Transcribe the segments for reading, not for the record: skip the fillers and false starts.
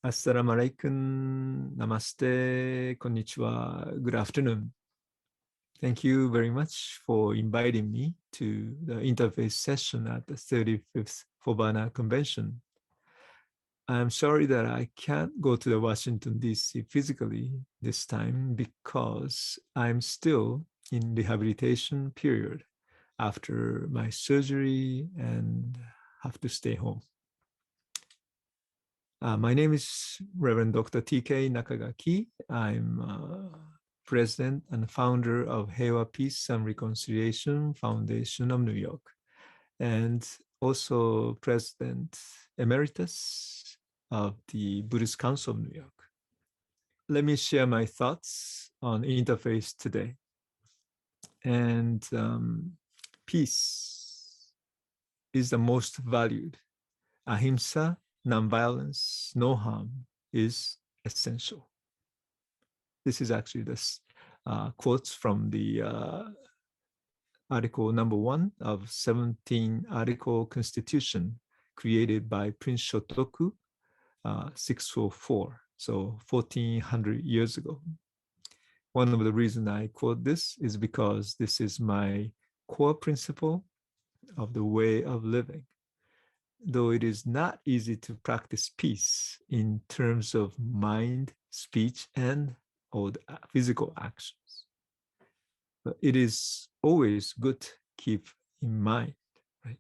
Assalamu alaikum, namaste, konnichiwa, good afternoon. Thank you very much for inviting me to the interfaith session at the 35th FOBANA Convention. I'm sorry that I can't go to the Washington, D.C. physically this time because I'm still in rehabilitation period after my surgery and have to stay home. My name is Reverend Dr. T.K. Nakagaki. I'm president and founder of Heiwa Peace and Reconciliation Foundation of New York, and also president emeritus of the Buddhist Council of New York. Let me share my thoughts on interfaith today. And peace is the most valued. Ahimsa, nonviolence, no harm is essential. This is actually the quotes from the article number 1 of 17 article constitution created by Prince Shotoku 604, so 1400 years ago. One of the reasons I quote this is because this is my core principle of the way of living. Though it is not easy to practice peace in terms of mind, speech, and or the physical actions, but it is always good to keep in mind, right?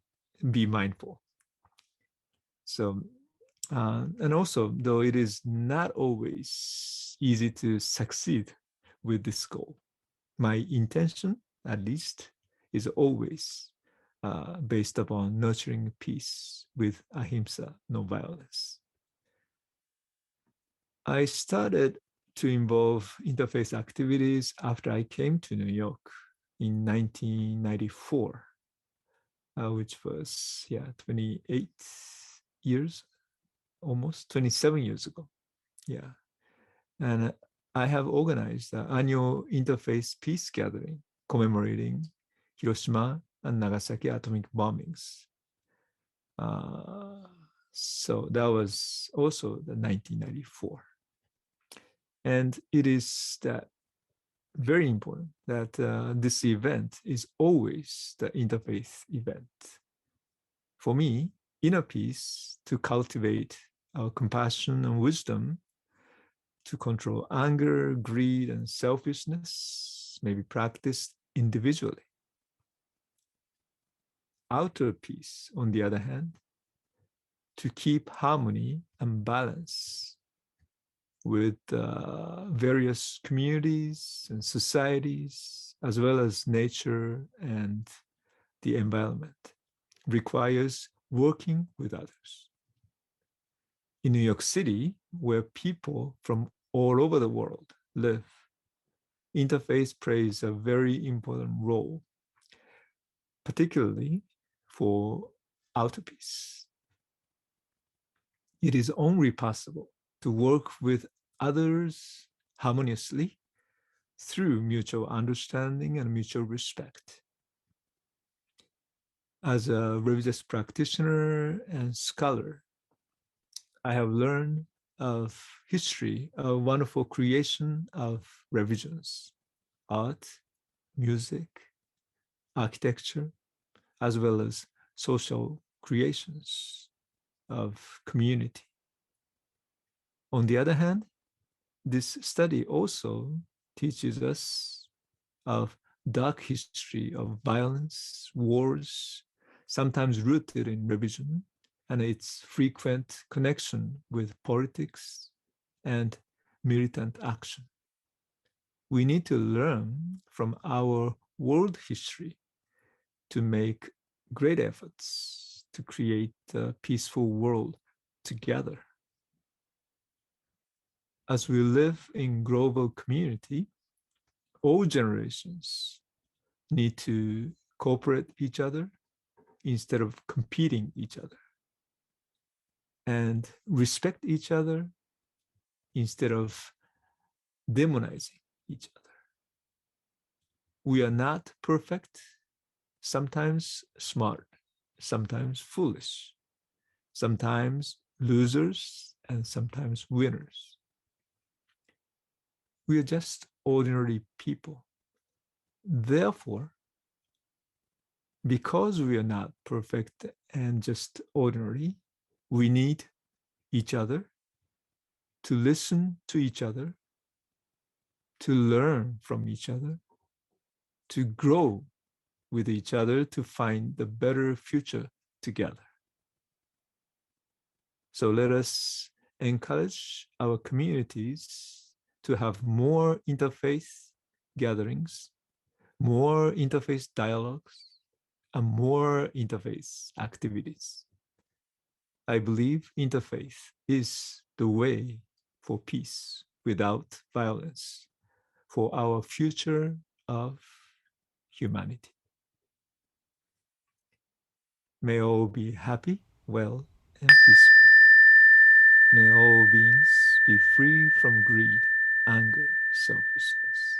Be mindful. So, and also, though it is not always easy to succeed with this goal, my intention, at least, is always based upon nurturing peace with ahimsa, no violence. I started to involve interfaith activities after I came to New York in 1994, which was 28 years, almost 27 years ago. Yeah, and I have organized an annual interfaith peace gathering commemorating Hiroshima and Nagasaki atomic bombings. So that was also the 1994. And it is that very important that this event is always the interfaith event. For me, inner peace to cultivate our compassion and wisdom to control anger, greed, and selfishness may be practiced individually. Outer peace, on the other hand, to keep harmony and balance with various communities and societies, as well as nature and the environment, requires working with others. In New York City, where people from all over the world live, interfaith plays a very important role, particularly for outer peace. It is only possible to work with others harmoniously through mutual understanding and mutual respect. As a religious practitioner and scholar, I have learned of history, a wonderful creation of religions, art, music, architecture, as well as social creations of community. On the other hand, this study also teaches us of dark history of violence, wars, sometimes rooted in religion, and its frequent connection with politics and militant action. We need to learn from our world history to make great efforts to create a peaceful world together. As we live in global community, all generations need to cooperate each other instead of competing each other, and respect each other instead of demonizing each other. We are not perfect, sometimes smart, sometimes foolish, sometimes losers, and sometimes winners. We are just ordinary people. Therefore, because we are not perfect and just ordinary, we need each other to listen to each other, to learn from each other, to grow with each other, to find the better future together. So let us encourage our communities to have more interfaith gatherings, more interfaith dialogues, and more interfaith activities. I believe interfaith is the way for peace without violence, for our future of humanity. May all be happy, well, and peaceful. May all beings be free from greed, anger, selfishness.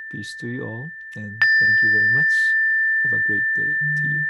Peace to you all, and thank you very much. Have a great day to you.